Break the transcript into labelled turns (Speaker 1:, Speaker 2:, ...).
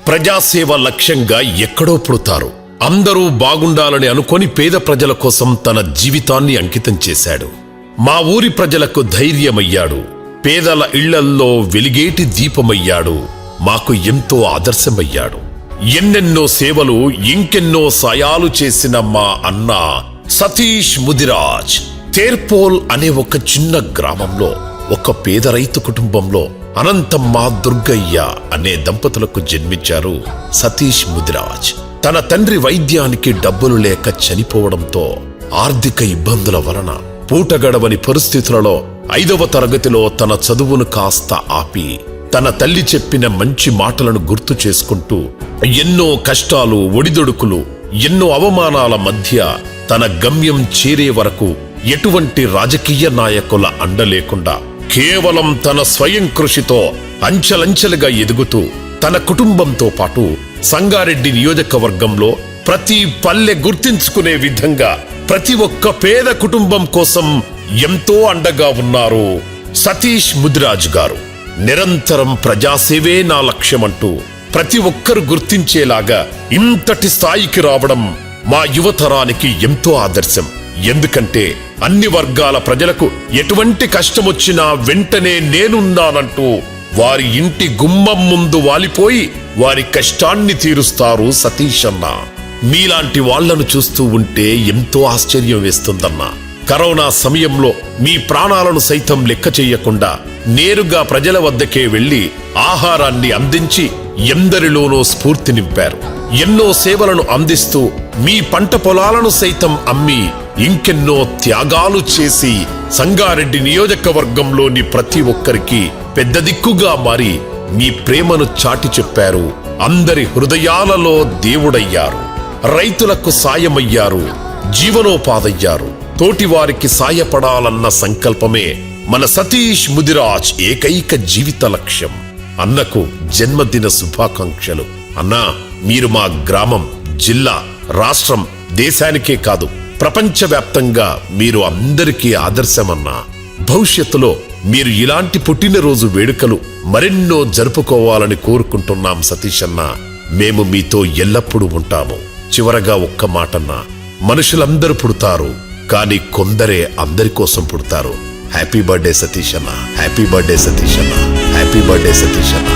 Speaker 1: ప్రజాసేవ లక్ష్యంగా ఎక్కడో పుడతారు. అందరూ బాగుండాలని అనుకొని పేద ప్రజల కోసం తన జీవితాన్ని అంకితం చేశాడు. మా ఊరి ప్రజలకు ధైర్యమయ్యాడు. పేదల ఇళ్లల్లో వెలిగేటి దీపమయ్యాడు. మాకు ఎంతో ఆదర్శమయ్యాడు. ఎన్నెన్నో సేవలు, ఇంకెన్నో సాయాలు చేసిన మా అన్న సతీష్ ముదిరాజ్ తేర్పోల్ అనే ఒక చిన్న గ్రామంలో ఒక పేద రైతు కుటుంబంలో అనంతమ్మ దుర్గయ్య అనే దంపతులకు జన్మించారు సతీష్ ముదిరాజ్. తన తండ్రి వైద్యానికి డబ్బులు లేక చనిపోవడంతో ఆర్థిక ఇబ్బందుల వలన పూట గడవని పరిస్థితులలో 5వ తరగతిలో తన చదువును కాస్త ఆపి తన తల్లి చెప్పిన మంచి మాటలను గుర్తు చేసుకుంటూ ఎన్నో కష్టాలు, ఒడిదొడుకులు, ఎన్నో అవమానాల మధ్య తన గమ్యం చేరే వరకు ఎటువంటి రాజకీయ నాయకుల అండ లేకుండా కేవలం తన స్వయం కృషితో అంచెలంచెలుగా ఎదుగుతూ తన కుటుంబంతో పాటు సంగారెడ్డి నియోజకవర్గంలో ప్రతి పల్లె గుర్తించుకునే విధంగా ప్రతి ఒక్క పేద కుటుంబం కోసం ఎంతో అండగా ఉన్నారు సతీష్ ముదిరాజ్ గారు. నిరంతరం ప్రజాసేవే నా లక్ష్యమంటూ ప్రతి ఒక్కరు గుర్తించేలాగా ఇంతటి స్థాయికి రావడం మా యువతరానికి ఎంతో ఆదర్శం. ఎందుకంటే అన్ని వర్గాల ప్రజలకు ఎటువంటి కష్టమొచ్చినా వెంటనే నేనున్నానంటూ వారి ఇంటి గుమ్మం ముందు వాలిపోయి వారి కష్టాన్ని తీరుస్తారు సతీష్ అన్న. మీలాంటి వాళ్లను చూస్తూ ఉంటే ఎంతో ఆశ్చర్యం వేస్తుందన్నా. కరోనా సమయంలో మీ ప్రాణాలను సైతం లెక్క చెయ్యకుండా నేరుగా ప్రజల వద్దకే వెళ్లి ఆహారాన్ని అందించి ఎందరిలోనో స్ఫూర్తి నింపారు. ఎన్నో సేవలను అందిస్తూ మీ పంట పొలాలను సైతం అమ్మి ఇంకెన్నో త్యాగాలు చేసి సంగారెడ్డి నియోజకవర్గంలోని ప్రతి ఒక్కరికి పెద్ద దిక్కుగా మారి మీ ప్రేమను చాటి చెప్పారు. అందరి హృదయాలలో దేవుడయ్యారు. రైతులకు సాయమయ్యారు, జీవనోపాధయ్యారు. తోటివారికి సాయపడాలన్న సంకల్పమే మన సతీష్ ముదిరాజ్ ఏకైక జీవిత లక్ష్యం. అన్నకు జన్మదిన శుభాకాంక్షలు. అన్నా, మీరు మా గ్రామం, జిల్లా, రాష్ట్రం, దేశానికే కాదు ప్రపంచవ్యాప్తంగా మీరు అందరికీ ఆదర్శమన్నా. భవిష్యత్తులో మీరు ఇలాంటి పుట్టినరోజు వేడుకలు మరెన్నో జరుపుకోవాలని కోరుకుంటున్నాం సతీష్ అన్న. మేము మీతో ఎల్లప్పుడూ ఉంటాము. చివరగా ఒక్క మాటన్నా, మనుషులందరూ పుడతారు, కానీ కొందరే అందరి కోసం పుడతారు. హ్యాపీ బర్త్డే సతీష్ అన్న, హ్యాపీ బర్త్డే సతీష్ అన్న, హ్యాపీ బర్త్డే సతీష్ అన్న.